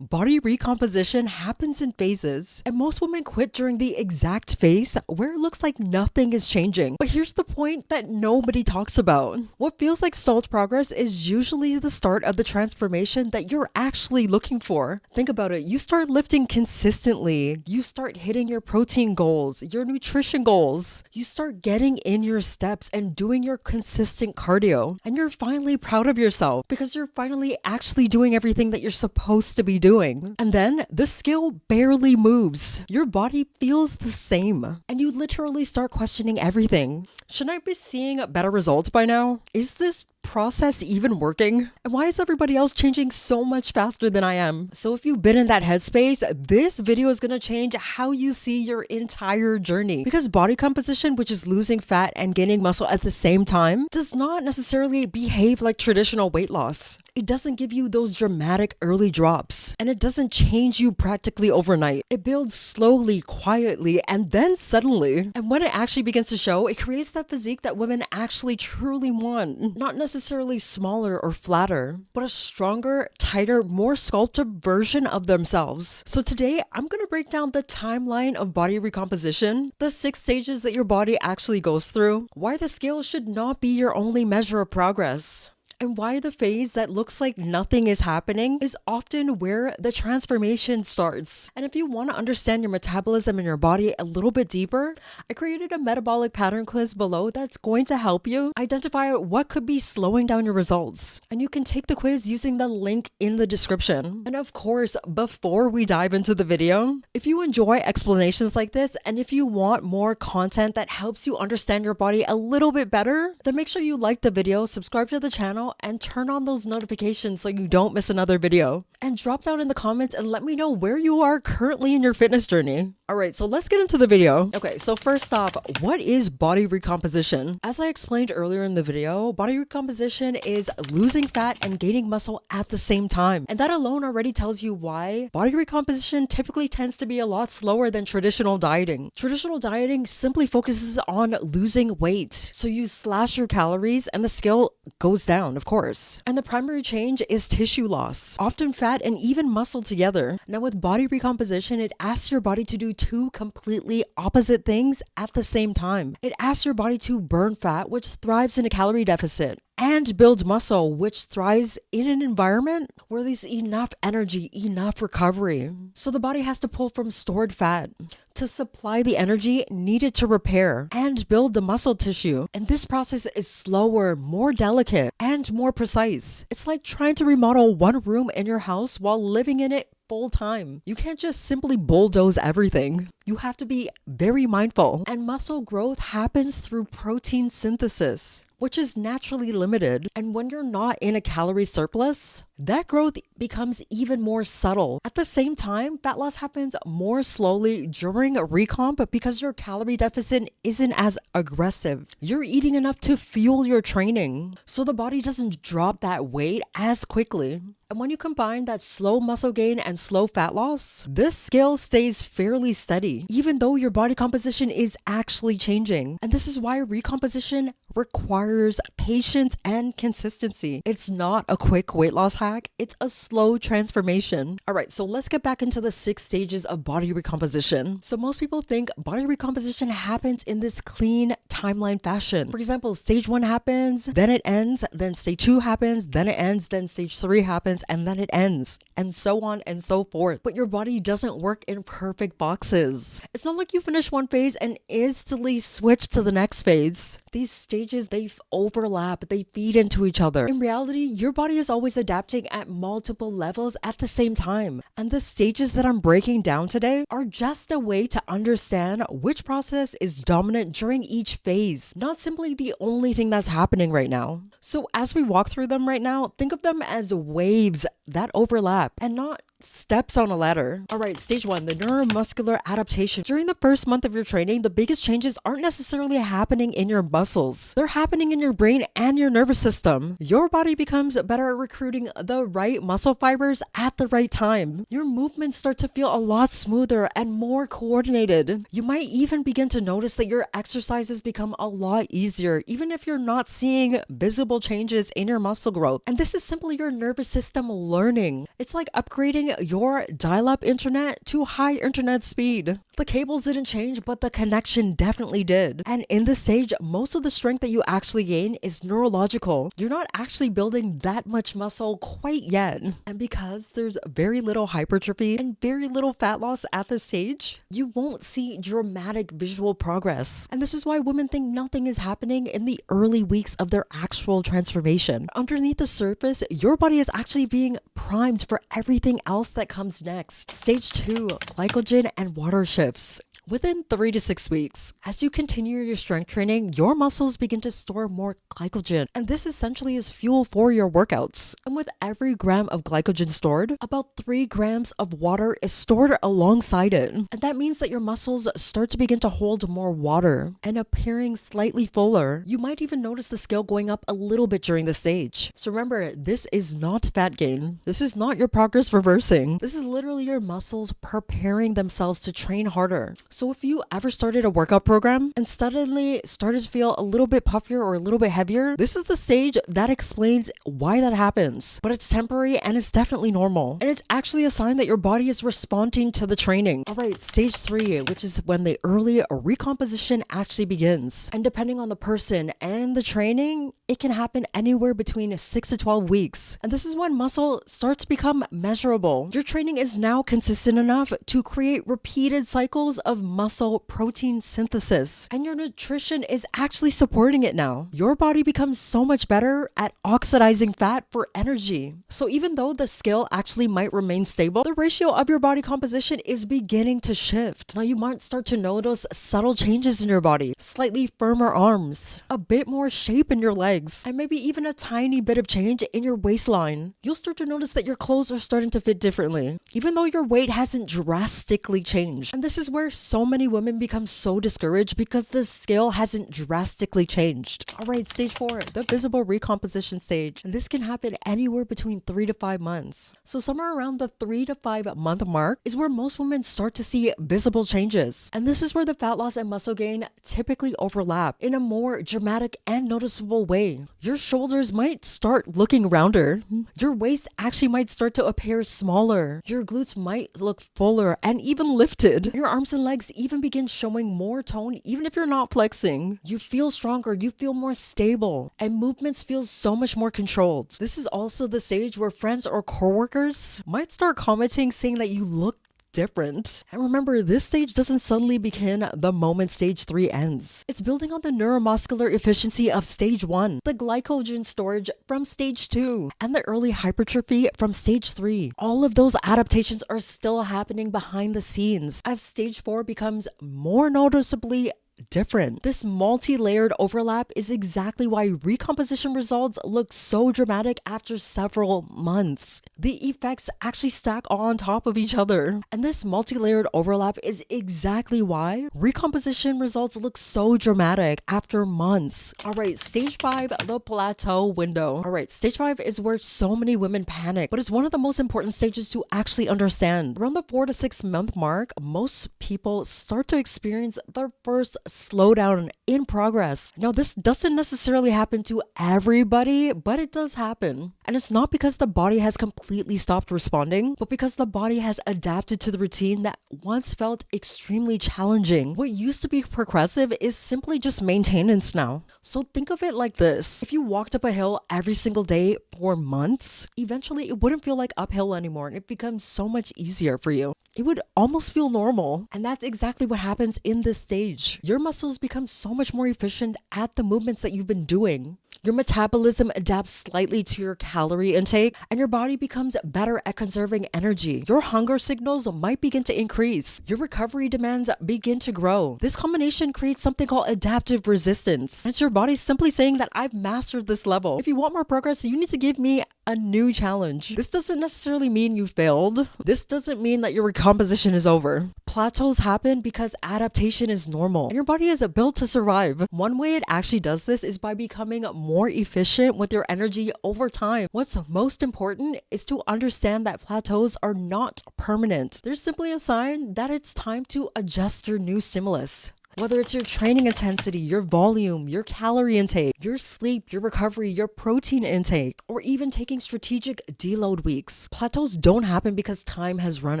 Body recomposition happens in phases, and most women quit during the exact phase where it looks like nothing is changing. But here's the point that nobody talks about. What feels like stalled progress is usually the start of the transformation that you're actually looking for. Think about it. You start lifting consistently. You start hitting your protein goals, your nutrition goals. You start getting in your steps and doing your consistent cardio. And you're finally proud of yourself because you're finally actually doing everything that you're supposed to be doing. And then the scale barely moves. Your body feels the same. And you literally start questioning everything. Shouldn't I be seeing better results by now? Is this process even working? And why is everybody else changing so much faster than I am? So if you've been in that headspace, this video is going to change how you see your entire journey. Because body composition, which is losing fat and gaining muscle at the same time, does not necessarily behave like traditional weight loss. It doesn't give you those dramatic early drops, and it doesn't change you practically overnight. It builds slowly, quietly, and then suddenly. And when it actually begins to show, it creates that physique that women actually truly want. Not necessarily smaller or flatter, but a stronger, tighter, more sculpted version of themselves. So today, I'm going to break down the timeline of body recomposition, the 6 stages that your body actually goes through, why the scale should not be your only measure of progress, and why the phase that looks like nothing is happening is often where the transformation starts. And if you want to understand your metabolism in your body a little bit deeper, I created a metabolic pattern quiz below that's going to help you identify what could be slowing down your results. And you can take the quiz using the link in the description. And of course, before we dive into the video, if you enjoy explanations like this, and if you want more content that helps you understand your body a little bit better, then make sure you like the video, subscribe to the channel, and turn on those notifications so you don't miss another video. And drop down in the comments and let me know where you are currently in your fitness journey. Alright, so let's get into the video. Okay, so first off, what is body recomposition? As I explained earlier in the video, body recomposition is losing fat and gaining muscle at the same time. And that alone already tells you why body recomposition typically tends to be a lot slower than traditional dieting. Traditional dieting simply focuses on losing weight. So you slash your calories and the scale goes down, of course. And the primary change is tissue loss, often fat and even muscle together. Now with body recomposition, it asks your body to do 2 completely opposite things at the same time. It asks your body to burn fat, which thrives in a calorie deficit, and builds muscle, which thrives in an environment where there's enough energy, enough recovery. So the body has to pull from stored fat to supply the energy needed to repair and build the muscle tissue. And this process is slower, more delicate, and more precise. It's like trying to remodel one room in your house while living in it full time. You can't just simply bulldoze everything. You have to be very mindful. And muscle growth happens through protein synthesis, which is naturally limited. And when you're not in a calorie surplus, that growth becomes even more subtle. At the same time, fat loss happens more slowly during recomp because your calorie deficit isn't as aggressive. You're eating enough to fuel your training, so the body doesn't drop that weight as quickly. And when you combine that slow muscle gain and slow fat loss, this scale stays fairly steady, even though your body composition is actually changing. And this is why recomposition requires patience and consistency. It's not a quick weight loss hack, it's a slow transformation. Alright, so let's get back into the 6 stages of body recomposition. So most people think body recomposition happens in this clean timeline fashion. For example, stage 1 happens, then it ends, then stage 2 happens, then it ends, then stage 3 happens, and then it ends, and so on and so forth. But your body doesn't work in perfect boxes. It's not like you finish one phase and instantly switch to the next phase. These stages, they overlap, they feed into each other. In reality, your body is always adapting at multiple levels at the same time. And the stages that I'm breaking down today are just a way to understand which process is dominant during each phase, not simply the only thing that's happening right now. So as we walk through them right now, think of them as waves that overlap and not steps on a ladder. Alright, stage 1, the neuromuscular adaptation. During the first month of your training, the biggest changes aren't necessarily happening in your muscles. They're happening in your brain and your nervous system. Your body becomes better at recruiting the right muscle fibers at the right time. Your movements start to feel a lot smoother and more coordinated. You might even begin to notice that your exercises become a lot easier, even if you're not seeing visible changes in your muscle growth. And this is simply your nervous system learning learning. It's like upgrading your dial-up internet to high internet speed. The cables didn't change, but the connection definitely did. And in this stage, most of the strength that you actually gain is neurological. You're not actually building that much muscle quite yet. And because there's very little hypertrophy and very little fat loss at this stage, you won't see dramatic visual progress. And this is why women think nothing is happening in the early weeks of their actual transformation. Underneath the surface, your body is actually being primed for everything else that comes next. Stage 2, glycogen and water shifts. Within 3 to 6 weeks, as you continue your strength training, your muscles begin to store more glycogen, and this essentially is fuel for your workouts. And with every gram of glycogen stored, about 3 grams of water is stored alongside it. And that means that your muscles start to begin to hold more water and appearing slightly fuller. You might even notice the scale going up a little bit during the stage. So remember, this is not fat gain. This is not your progress reversing. This is literally your muscles preparing themselves to train harder. So if you ever started a workout program and suddenly started to feel a little bit puffier or a little bit heavier, this is the stage that explains why that happens. But it's temporary and it's definitely normal. And it's actually a sign that your body is responding to the training. All right, stage 3, which is when the early recomposition actually begins. And depending on the person and the training, it can happen anywhere between 6 to 12 weeks. And this is when muscle starts to become measurable. Your training is now consistent enough to create repeated cycles of muscle protein synthesis. And your nutrition is actually supporting it now. Your body becomes so much better at oxidizing fat for energy. So even though the scale actually might remain stable, the ratio of your body composition is beginning to shift. Now you might start to notice subtle changes in your body. Slightly firmer arms, a bit more shape in your legs, and maybe even a tiny bit of change in your waistline. You'll start to notice that your clothes are starting to fit differently, even though your weight hasn't drastically changed. And this is where so many women become so discouraged because the scale hasn't drastically changed. All right, stage 4, the visible recomposition stage. And this can happen anywhere between 3 to 5 months. So somewhere around the 3 to 5 month mark is where most women start to see visible changes. And this is where the fat loss and muscle gain typically overlap in a more dramatic and noticeable way. Your shoulders might start looking rounder. Your waist actually might start to appear smaller. Your glutes might look fuller and even lifted. Your arms and legs even begin showing more tone even if you're not flexing. You feel stronger, you feel more stable, and movements feel so much more controlled. This is also the stage where friends or coworkers might start commenting saying that you look different. And remember, this stage doesn't suddenly begin the moment stage 3 ends. It's building on the neuromuscular efficiency of stage 1, the glycogen storage from stage 2, and the early hypertrophy from stage 3. All of those adaptations are still happening behind the scenes as stage 4 becomes more noticeably different. This multi-layered overlap is exactly why recomposition results look so dramatic after several months. The effects actually stack on top of each other. And this multi-layered overlap is exactly why recomposition results look so dramatic after months. All right, stage 5, the plateau window. All right, stage 5 is where so many women panic, but it's one of the most important stages to actually understand. Around the 4 to 6 month mark, most people start to experience their first slowdown in progress. Now, this doesn't necessarily happen to everybody, but it does happen. And it's not because the body has completely stopped responding, but because the body has adapted to the routine that once felt extremely challenging. What used to be progressive is simply just maintenance now. So think of it like this. If you walked up a hill every single day for months, eventually it wouldn't feel like uphill anymore, and it becomes so much easier for you. It would almost feel normal. And that's exactly what happens in this stage. Your muscles become so much more efficient at the movements that you've been doing. Your metabolism adapts slightly to your calorie intake, and your body becomes better at conserving energy. Your hunger signals might begin to increase. Your recovery demands begin to grow. This combination creates something called adaptive resistance. It's your body simply saying that I've mastered this level. If you want more progress, you need to give me a new challenge. This doesn't necessarily mean you failed. This doesn't mean that your recomposition is over. Plateaus happen because adaptation is normal, and your body is built to survive. One way it actually does this is by becoming more efficient with your energy over time. What's most important is to understand that plateaus are not permanent. They're simply a sign that it's time to adjust your new stimulus. Whether it's your training intensity, your volume, your calorie intake, your sleep, your recovery, your protein intake, or even taking strategic deload weeks, plateaus don't happen because time has run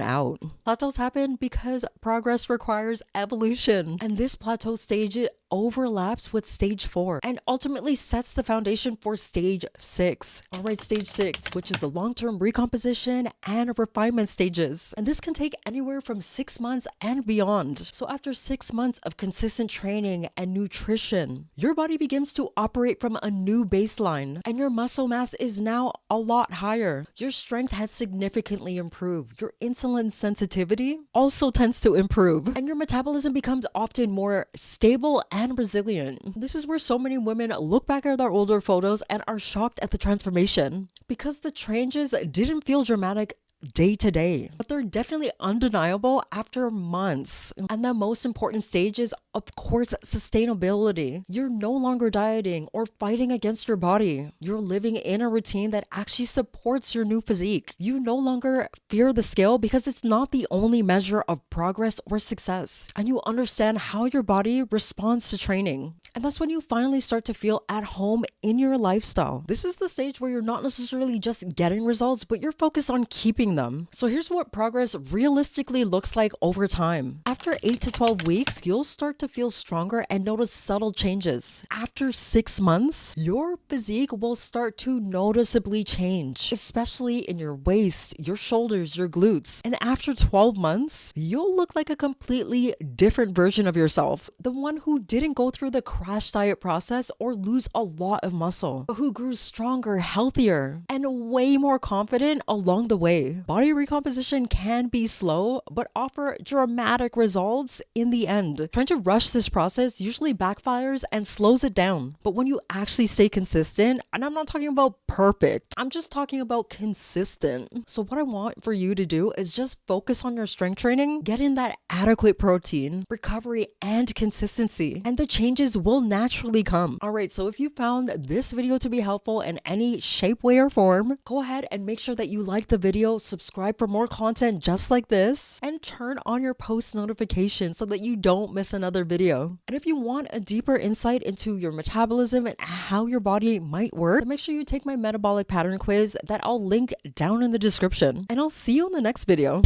out. Plateaus happen because progress requires evolution. And this plateau stage overlaps with stage 4 and ultimately sets the foundation for stage 6. Alright, stage 6, which is the long-term recomposition and refinement stages. And this can take anywhere from 6 months and beyond. So after 6 months of consistent training and nutrition, your body begins to operate from a new baseline and your muscle mass is now a lot higher. Your strength has significantly improved. Your insulin sensitivity also tends to improve and your metabolism becomes often more stable and resilient. This is where so many women look back at their older photos and are shocked at the transformation because the changes didn't feel dramatic day to day, but they're definitely undeniable after months. And the most important stage is, of course, sustainability. You're no longer dieting or fighting against your body. You're living in a routine that actually supports your new physique. You no longer fear the scale because it's not the only measure of progress or success. And you understand how your body responds to training. And that's when you finally start to feel at home in your lifestyle. This is the stage where you're not necessarily just getting results, but you're focused on keeping them. So here's what progress realistically looks like over time. After 8 to 12 weeks, you'll start to feel stronger and notice subtle changes. After 6 months, your physique will start to noticeably change, especially in your waist, your shoulders, your glutes. And after 12 months, you'll look like a completely different version of yourself. The one who didn't go through the crash diet process or lose a lot of muscle, but who grew stronger, healthier, and way more confident along the way. Body recomposition can be slow, but offer dramatic results in the end. Trying to rush this process usually backfires and slows it down. But when you actually stay consistent, and I'm not talking about perfect, I'm just talking about consistent. So what I want for you to do is just focus on your strength training, get in that adequate protein, recovery, and consistency, and the changes will naturally come. Alright, so if you found this video to be helpful in any shape, way, or form, go ahead and make sure that you like the video, subscribe for more content just like this, and turn on your post notifications so that you don't miss another video. And if you want a deeper insight into your metabolism and how your body might work, then make sure you take my metabolic pattern quiz that I'll link down in the description. And I'll see you in the next video.